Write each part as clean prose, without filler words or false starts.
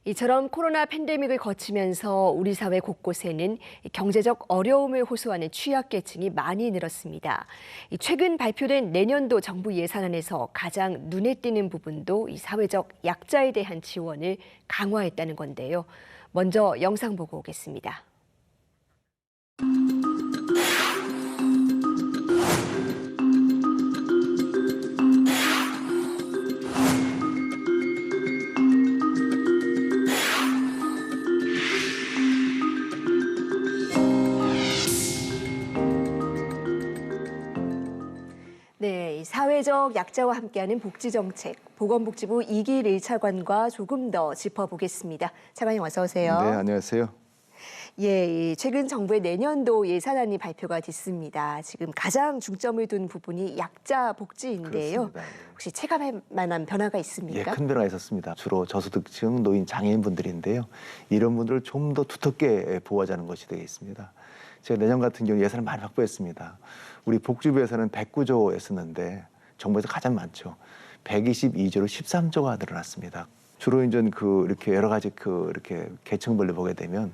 이처럼 코로나 팬데믹을 거치면서 우리 사회 곳곳에는 경제적 어려움을 호소하는 취약계층이 많이 늘었습니다. 최근 발표된 내년도 정부 예산안에서 가장 눈에 띄는 부분도 이 사회적 약자에 대한 지원을 강화했다는 건데요. 먼저 영상 보고 오겠습니다. 네, 이 사회적 약자와 함께하는 복지정책, 보건복지부 이길 1차관과 조금 더 짚어보겠습니다. 차관님 어서 오세요. 네, 안녕하세요. 예, 최근 정부의 내년도 예산안이 발표가 됐습니다. 지금 가장 중점을 둔 부분이 약자 복지인데요. 그렇습니다. 네. 혹시 체감할 만한 변화가 예, 있습니까? 큰 변화가 있었습니다. 주로 저소득층, 노인, 장애인분들인데요. 이런 분들을 좀 더 두텁게 보호하자는 것이 되겠습니다. 제가 내년 같은 경우 예산을 많이 확보했습니다. 우리 복지부에서는 109조였었는데 정부에서 가장 많죠. 122조로 13조가 늘어났습니다. 주로 이제 이렇게 여러 가지 이렇게 계층별로 보게 되면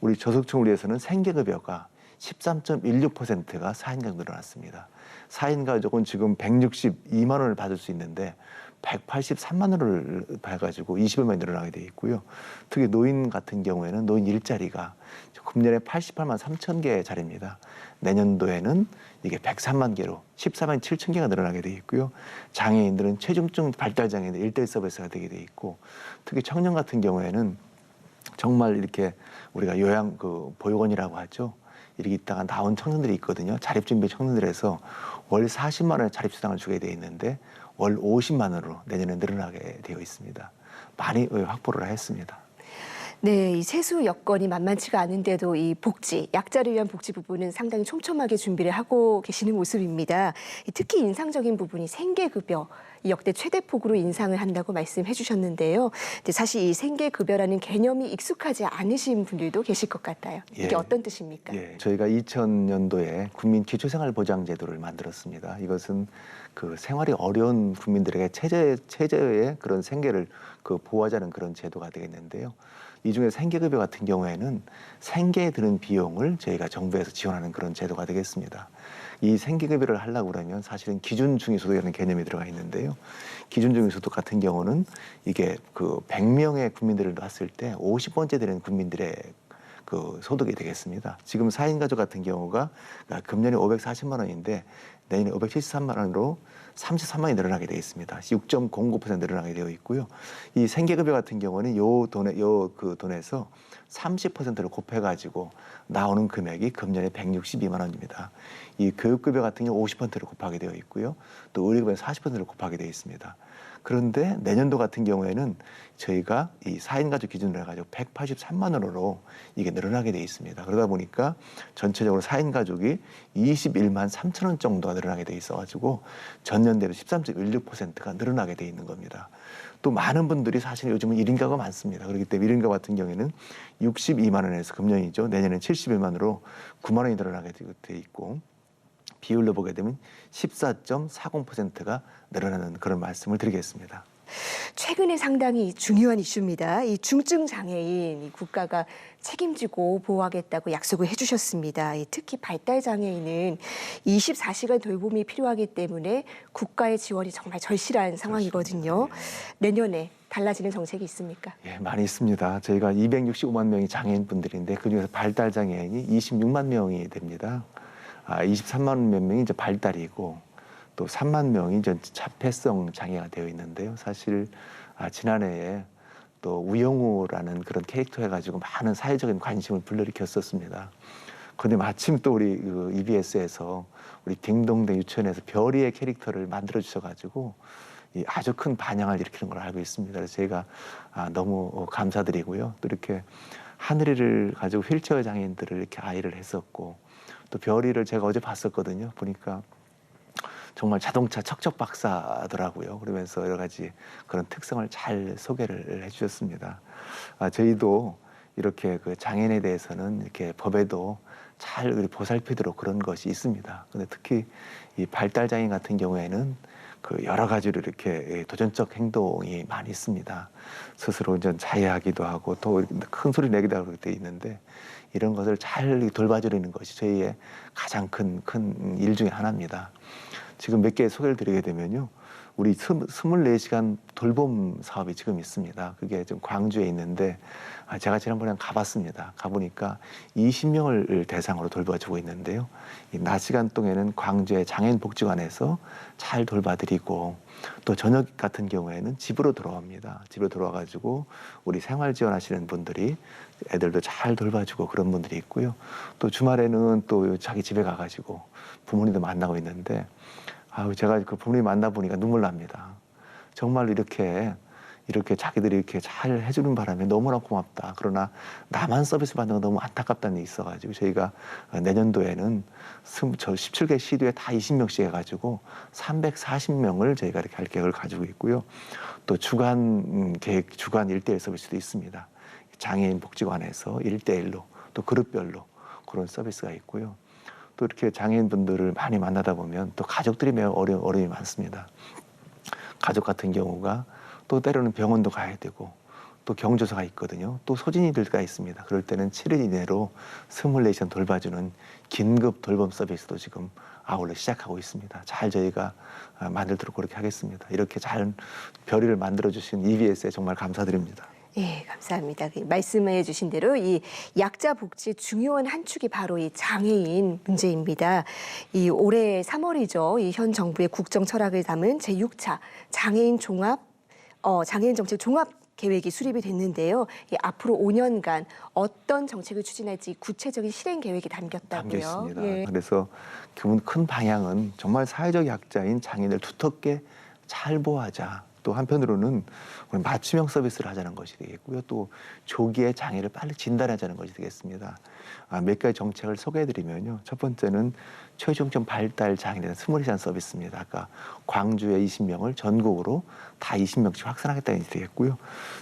우리 저소득층을 위해서는 생계급여가 13.16%가 4인 가족 늘어났습니다. 4인 가족은 지금 162만 원을 받을 수 있는데 183만 원을 받아가지고 20여만이 늘어나게 돼 있고요. 특히 노인 같은 경우에는 노인 일자리가 금년에 88만 3천 개 자리입니다. 내년도에는 이게 103만 개로 14만 7천 개가 늘어나게 돼 있고요. 장애인들은 체중증 발달 장애인들 1:1 서비스가 되게 돼 있고, 특히 청년 같은 경우에는 정말 이렇게 우리가 요양 보육원이라고 하죠. 이렇게 있다가 나온 청년들이 있거든요. 자립준비 청년들에서 월 40만 원의 자립수당을 주게 돼 있는데 월 50만 원으로 내년에 늘어나게 되어 있습니다. 많이 확보를 했습니다. 네, 이 세수 여건이 만만치가 않은데도 이 복지, 약자를 위한 복지 부분은 상당히 촘촘하게 준비를 하고 계시는 모습입니다. 특히 인상적인 부분이 생계급여, 역대 최대폭으로 인상을 한다고 말씀해 주셨는데요. 근데 사실 이 생계급여라는 개념이 익숙하지 않으신 분들도 계실 것 같아요. 이게 예. 어떤 뜻입니까? 예, 저희가 2000년도에 국민 기초생활보장제도를 만들었습니다. 이것은 생활이 어려운 국민들에게 최저의 그런 생계를 보호하자는 그런 제도가 되겠는데요. 이 중에 생계급여 같은 경우에는 생계에 드는 비용을 저희가 정부에서 지원하는 그런 제도가 되겠습니다. 이 생계급여를 하려고 그러면 사실은 기준중위소득이라는 개념이 들어가 있는데요. 기준중위소득 같은 경우는 이게 100명의 국민들을 봤을 때 50번째 되는 국민들의 소득이 되겠습니다. 지금 4인 가족 같은 경우가 금년에 540만 원인데 내년에 573만 원으로 33만이 늘어나게 되어 있습니다. 6.09% 늘어나게 되어 있고요. 이 생계급여 같은 경우는 그 돈에서 30%를 곱해가지고 나오는 금액이 금년에 162만 원입니다. 이 교육급여 같은 경우 50%를 곱하게 되어 있고요. 또 의료급여 40%를 곱하게 되어 있습니다. 그런데 내년도 같은 경우에는 저희가 이 4인 가족 기준으로 해가지고 183만 원으로 이게 늘어나게 돼 있습니다. 그러다 보니까 전체적으로 4인 가족이 21만 3천 원 정도가 늘어나게 돼 있어가지고 전년 대비 13.16%가 늘어나게 돼 있는 겁니다. 또 많은 분들이 사실 요즘은 1인 가구가 많습니다. 그렇기 때문에 1인 가구 같은 경우에는 62만 원에서 금년이죠. 내년엔 71만으로 9만 원이 늘어나게 돼 있고, 비율로 보게 되면 14.40%가 늘어나는 그런 말씀을 드리겠습니다. 최근에 상당히 중요한 이슈입니다. 이 중증 장애인 국가가 책임지고 보호하겠다고 약속을 해주셨습니다. 특히 발달 장애인은 24시간 돌봄이 필요하기 때문에 국가의 지원이 정말 절실한 상황이거든요. 내년에 달라지는 정책이 있습니까? 예, 많이 있습니다. 저희가 265만 명이 장애인 분들인데 그중에서 발달 장애인이 26만 명이 됩니다. 23만 몇 명이 이제 발달이고 또 3만 명이 이제 자폐성 장애가 되어 있는데요. 사실 지난해에 또 우영우라는 그런 캐릭터 해가지고 많은 사회적인 관심을 불러일으켰었습니다. 그런데 마침 또 우리 EBS에서 우리 딩동댕 유치원에서 별이의 캐릭터를 만들어 주셔가지고 아주 큰 반향을 일으키는 걸 알고 있습니다. 그래서 제가 너무 감사드리고요. 또 이렇게 하늘이를 가지고 휠체어 장애인들을 이렇게 아이를 했었고, 또 별이를 제가 어제 봤었거든요. 보니까 정말 자동차 척척 박사더라고요. 그러면서 여러 가지 그런 특성을 잘 소개를 해주셨습니다. 저희도 이렇게 장애인에 대해서는 이렇게 법에도 잘 보살피도록 그런 것이 있습니다. 근데 특히 이 발달 장애인 같은 경우에는 그 여러 가지로 이렇게 도전적 행동이 많이 있습니다. 스스로 이제 자해하기도 하고 또 큰 소리 내기도 하고 돼 있는데 이런 것을 잘 돌봐주는 것이 저희의 가장 큰 일 중에 하나입니다. 지금 몇 개 소개를 드리게 되면요. 우리 24시간 돌봄 사업이 지금 있습니다. 그게 좀 광주에 있는데 제가 지난번에 가봤습니다. 가보니까 20명을 대상으로 돌봐주고 있는데요. 이 낮 시간 동안에는 광주의 장애인 복지관에서 잘 돌봐드리고 또 저녁 같은 경우에는 집으로 돌아옵니다. 집으로 돌아와가지고 우리 생활 지원하시는 분들이 애들도 잘 돌봐주고 그런 분들이 있고요. 또 주말에는 또 자기 집에 가가지고 부모님도 만나고 있는데 제가 그 부모님 만나보니까 눈물 납니다. 정말 이렇게 자기들이 이렇게 잘 해주는 바람에 너무나 고맙다. 그러나 나만 서비스 받는 건 너무 안타깝다는 일이 있어가지고 저희가 내년도에는 저 17개 시도에 다 20명씩 해가지고 340명을 저희가 이렇게 할 계획을 가지고 있고요. 또 주간 1대1 서비스도 있습니다. 장애인 복지관에서 1대1로 또 그룹별로 그런 서비스가 있고요. 또 이렇게 장애인분들을 많이 만나다 보면 또 가족들이 매우 어려움이 많습니다. 가족 같은 경우가 또 때로는 병원도 가야 되고 또 경조사가 있거든요. 또 소진이들가 있습니다. 그럴 때는 7일 이내로 24시간 돌봐주는 긴급 돌봄 서비스도 지금 아울러 시작하고 있습니다. 잘 저희가 만들도록 그렇게 하겠습니다. 이렇게 잘 별이를 만들어주신 EBS에 정말 감사드립니다. 예, 감사합니다. 말씀해 주신 대로 이 약자 복지의 중요한 한 축이 바로 이 장애인 문제입니다. 이 올해 3월이죠. 이 현 정부의 국정 철학을 담은 제6차 장애인 정책 종합 계획이 수립이 됐는데요. 이 앞으로 5년간 어떤 정책을 추진할지 구체적인 실행 계획이 담겼다고요. 담겨 있습니다. 예. 그래서 큰 방향은 정말 사회적 약자인 장애인을 두텁게 잘 보호하자. 또 한편으로는 우리 맞춤형 서비스를 하자는 것이 되겠고요. 또 조기에 장애를 빨리 진단하자는 것이 되겠습니다. 몇 가지 정책을 소개해드리면요. 첫 번째는 최중점 발달 장애에 대한 24시간 서비스입니다. 아까 광주에 20명을 전국으로 다 20명씩 확산하겠다는 것이 되겠고요.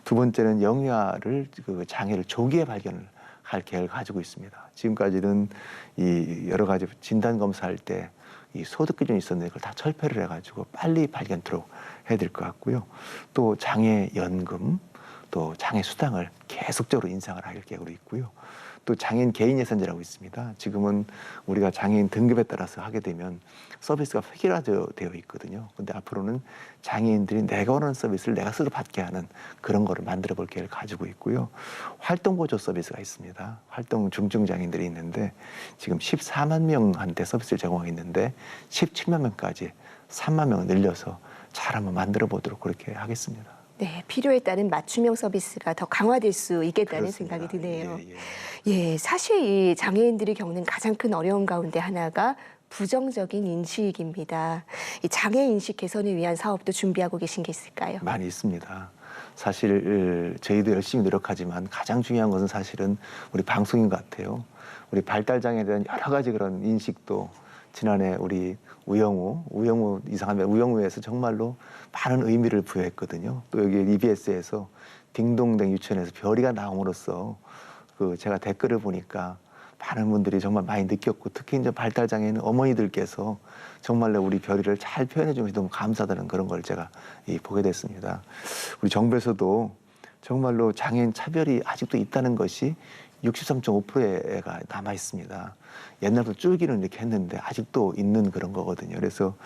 두 번째는 영유아를 장애를 조기에 발견을 할 계획을 가지고 있습니다. 지금까지는 이 여러 가지 진단 검사할 때 이 소득 기준이 있었는데 그걸 다 철폐를 해가지고 빨리 발견토록 해야 될 것 같고요. 또 장애 연금, 또 장애 수당을 계속적으로 인상을 할 계획으로 있고요. 또 장애인 개인 예산제라고 있습니다. 지금은 우리가 장애인 등급에 따라서 하게 되면 서비스가 획일화되어 있거든요. 근데 앞으로는 장애인들이 내가 원하는 서비스를 내가 스스로 받게 하는 그런 거를 만들어 볼 계획을 가지고 있고요. 활동 보조 서비스가 있습니다. 활동 중증 장애인들이 있는데 지금 14만 명한테 서비스를 제공하고 있는데 17만 명까지 3만 명을 늘려서 잘 한번 만들어 보도록 그렇게 하겠습니다. 네, 필요에 따른 맞춤형 서비스가 더 강화될 수 있겠다는 그렇습니다. 생각이 드네요. 예. 예, 사실 이 장애인들이 겪는 가장 큰 어려움 가운데 하나가 부정적인 인식입니다. 이 장애 인식 개선을 위한 사업도 준비하고 계신 게 있을까요? 많이 있습니다. 사실 저희도 열심히 노력하지만 가장 중요한 것은 사실은 우리 방송인 것 같아요. 우리 발달장애에 대한 여러 가지 그런 인식도 지난해 우리 우영우 이상하면 우영우에서 정말로 많은 의미를 부여했거든요. 또 여기 EBS에서 딩동댕 유치원에서 별이가 나옴으로써 제가 댓글을 보니까 많은 분들이 정말 많이 느꼈고 특히 이제 발달장애인 어머니들께서 정말로 우리 별이를 잘 표현해 주면서 너무 감사하다는 그런 걸 제가 보게 됐습니다. 우리 정부에서도 정말로 장애인 차별이 아직도 있다는 것이 63.5%가 남아 있습니다. 옛날부터 줄기는 이렇게 했는데 아직도 있는 그런 거거든요. 그래서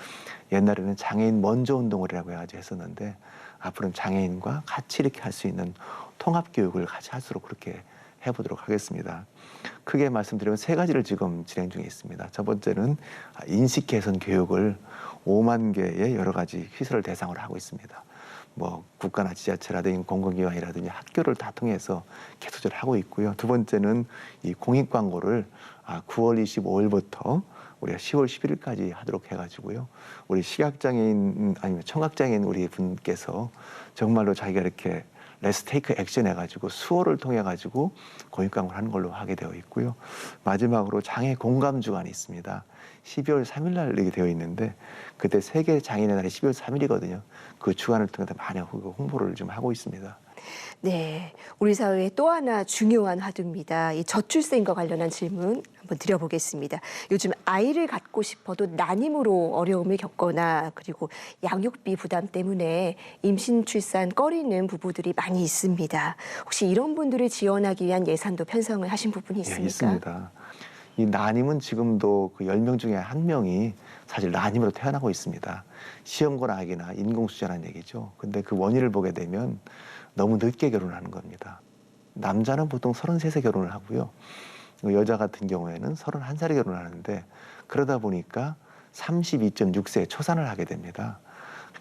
옛날에는 장애인 먼저 운동을이라고 해가지고 했었는데 앞으로는 장애인과 같이 이렇게 할 수 있는 통합 교육을 같이 할수록 그렇게 해보도록 하겠습니다. 크게 말씀드리면 3가지를 지금 진행 중에 있습니다. 첫 번째는 인식 개선 교육을 5만 개의 여러 가지 시설을 대상으로 하고 있습니다. 뭐 국가나 지자체라든지 공공기관이라든지 학교를 다 통해서 계속적으로 하고 있고요. 두 번째는 이 공익 광고를 9월 25일부터 우리가 10월 11일까지 하도록 해가지고요. 우리 시각장애인 아니면 청각장애인 우리 분께서 정말로 자기가 이렇게 Let's take action 해가지고 수어를 통해가지고 공익 광고를 하는 걸로 하게 되어 있고요. 마지막으로 장애 공감 주간이 있습니다. 12월 3일 날 이렇게 되어 있는데 그때 세계 장애인의 날이 12월 3일이거든요. 그 주간을 통해서 많이 홍보를 좀 하고 있습니다. 네, 우리 사회의 또 하나 중요한 화두입니다. 이 저출생과 관련한 질문 한번 드려보겠습니다. 요즘 아이를 갖고 싶어도 난임으로 어려움을 겪거나 그리고 양육비 부담 때문에 임신 출산 꺼리는 부부들이 많이 있습니다. 혹시 이런 분들을 지원하기 위한 예산도 편성을 하신 부분이 있습니까? 예, 있습니다. 이 난임은 지금도 그 10명 중에 1명이 사실 난임으로 태어나고 있습니다. 시험권하기나 인공수정이라는 얘기죠. 근데 그 원인을 보게 되면 너무 늦게 결혼하는 겁니다. 남자는 보통 33세 결혼을 하고요. 여자 같은 경우에는 31살에 결혼하는데 그러다 보니까 32.6세에 초산을 하게 됩니다.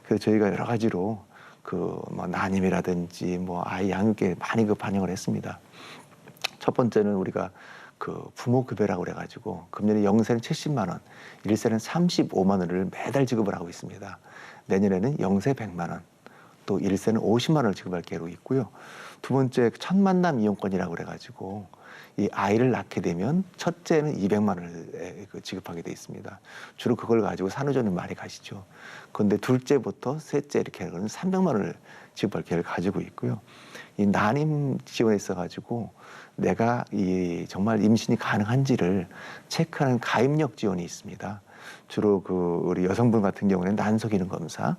그래서 저희가 여러 가지로 그 뭐 난임이라든지 뭐 아이 양육에 많이 그 반영을 했습니다. 첫 번째는 우리가 그 부모급여라고 그래가지고 금년에 0세는 70만 원, 1세는 35만 원을 매달 지급을 하고 있습니다. 내년에는 0세 100만 원, 또 1세는 50만 원을 지급할 계획이 있고요. 두 번째 첫 만남 이용권이라고 그래가지고 이 아이를 낳게 되면 첫째는 200만 원을 지급하게 돼 있습니다. 주로 그걸 가지고 산후조리를 많이 가시죠. 그런데 둘째부터 셋째 이렇게 하는 300만 원을 지급할 계획을 가지고 있고요. 이 난임 지원에 있어가지고 내가 이 정말 임신이 가능한지를 체크하는 가입력 지원이 있습니다. 주로 그 우리 여성분 같은 경우는 난소 기능 검사,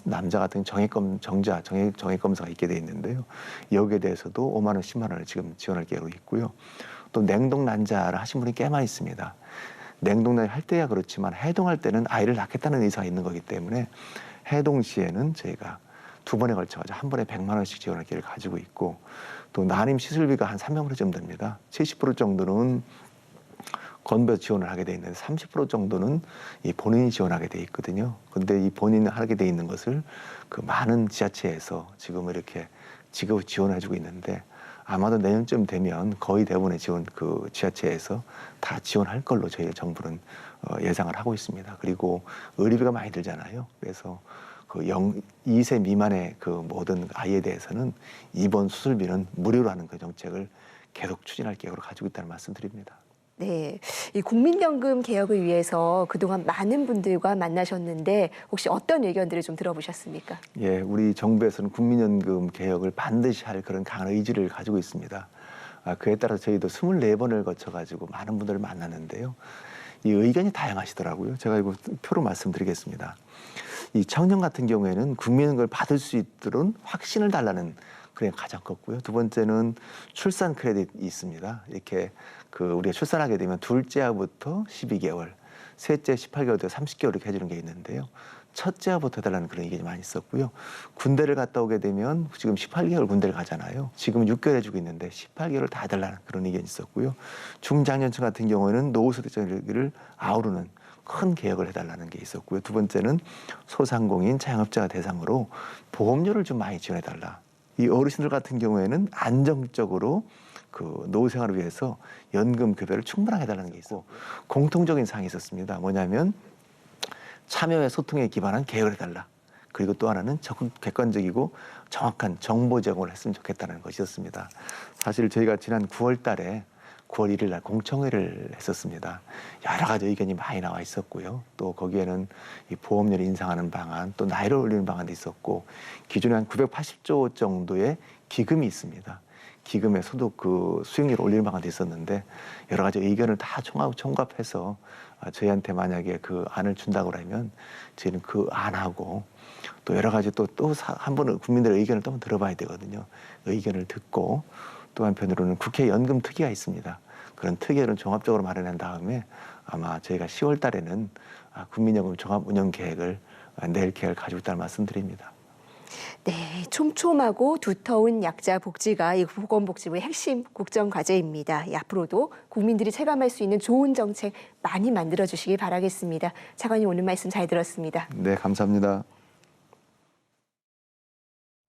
남자 같은 정액 검사가 있게 돼 있는데요. 여기에 대해서도 5만 원, 10만 원을 지금 지원할 계획으로 있고요. 또 냉동 난자를 하신 분이 꽤 많이 있습니다. 냉동 난자 할 때야 그렇지만 해동할 때는 아이를 낳겠다는 의사가 있는 거기 때문에 해동 시에는 저희가 두 번에 걸쳐가지고 한 번에 100만 원씩 지원할 계획을 가지고 있고 또 난임 시술비가 한 300% 정도 됩니다. 70% 정도는 건배 지원을 하게 돼 있는데 30% 정도는 이 본인이 지원하게 돼 있거든요. 근데 이 본인이 하게 돼 있는 것을 그 많은 지자체에서 지금 이렇게 지원을 해주고 있는데 아마도 내년쯤 되면 거의 대부분의 그 지자체에서 다 지원할 걸로 저희 정부는 예상을 하고 있습니다. 그리고 의료비가 많이 들잖아요. 그래서 그 2세 미만의 그 모든 아이에 대해서는 입원 수술비는 무료로 하는 그 정책을 계속 추진할 계획으로 가지고 있다는 말씀드립니다. 네, 이 국민연금 개혁을 위해서 그동안 많은 분들과 만나셨는데 혹시 어떤 의견들을 좀 들어보셨습니까? 예, 우리 정부에서는 국민연금 개혁을 반드시 할 그런 강한 의지를 가지고 있습니다. 그에 따라서 저희도 24번을 거쳐가지고 많은 분들을 만났는데요. 이 의견이 다양하시더라고요. 제가 이거 표로 말씀드리겠습니다. 이 청년 같은 경우에는 국민연금을 받을 수 있도록 확신을 달라는 그게 가장 컸고요. 두 번째는 출산 크레딧이 있습니다. 이렇게 그 우리가 출산하게 되면 둘째아부터 12개월, 셋째 18개월부터 30개월 이렇게 해주는 게 있는데요. 첫째아부터 해달라는 그런 의견이 많이 있었고요. 군대를 갔다 오게 되면 지금 18개월 군대를 가잖아요. 지금 6개월 해주고 있는데 18개월 다 해달라는 그런 의견이 있었고요. 중장년층 같은 경우에는 노후소득자를 아우르는 큰 개혁을 해달라는 게 있었고요. 두 번째는 소상공인 자영업자 대상으로 보험료를 좀 많이 지원해달라. 이 어르신들 같은 경우에는 안정적으로 그 노후 생활을 위해서 연금 급여를 충분하게 해달라는 게 있고 공통적인 사항이 있었습니다. 뭐냐면 참여와 소통에 기반한 개혁을 해달라. 그리고 또 하나는 적극 객관적이고 정확한 정보 제공을 했으면 좋겠다는 것이었습니다. 사실 저희가 지난 9월 달에 9월 1일 날 공청회를 했었습니다. 여러 가지 의견이 많이 나와 있었고요. 또 거기에는 이 보험료를 인상하는 방안, 또 나이를 올리는 방안도 있었고 기존에 한 980조 정도의 기금이 있습니다. 기금의 소득 그 수익률을 올리는 방안도 있었는데 여러 가지 의견을 다 총합해서 저희한테 만약에 그 안을 준다고 하면 저희는 그 안하고 또 여러 가지 또 한 번은 국민들의 의견을 또 한번 들어봐야 되거든요. 의견을 듣고 또 한편으로는 국회 연금 특위가 있습니다. 그런 특위를 종합적으로 마련한 다음에 아마 저희가 10월 달에는 국민연금 종합운영 계획을 낼 계획을 가지고 있다는 말씀드립니다. 네, 촘촘하고 두터운 약자 복지가 이 보건복지부의 핵심 국정 과제입니다. 앞으로도 국민들이 체감할 수 있는 좋은 정책 많이 만들어 주시길 바라겠습니다. 차관님 오늘 말씀 잘 들었습니다. 네, 감사합니다.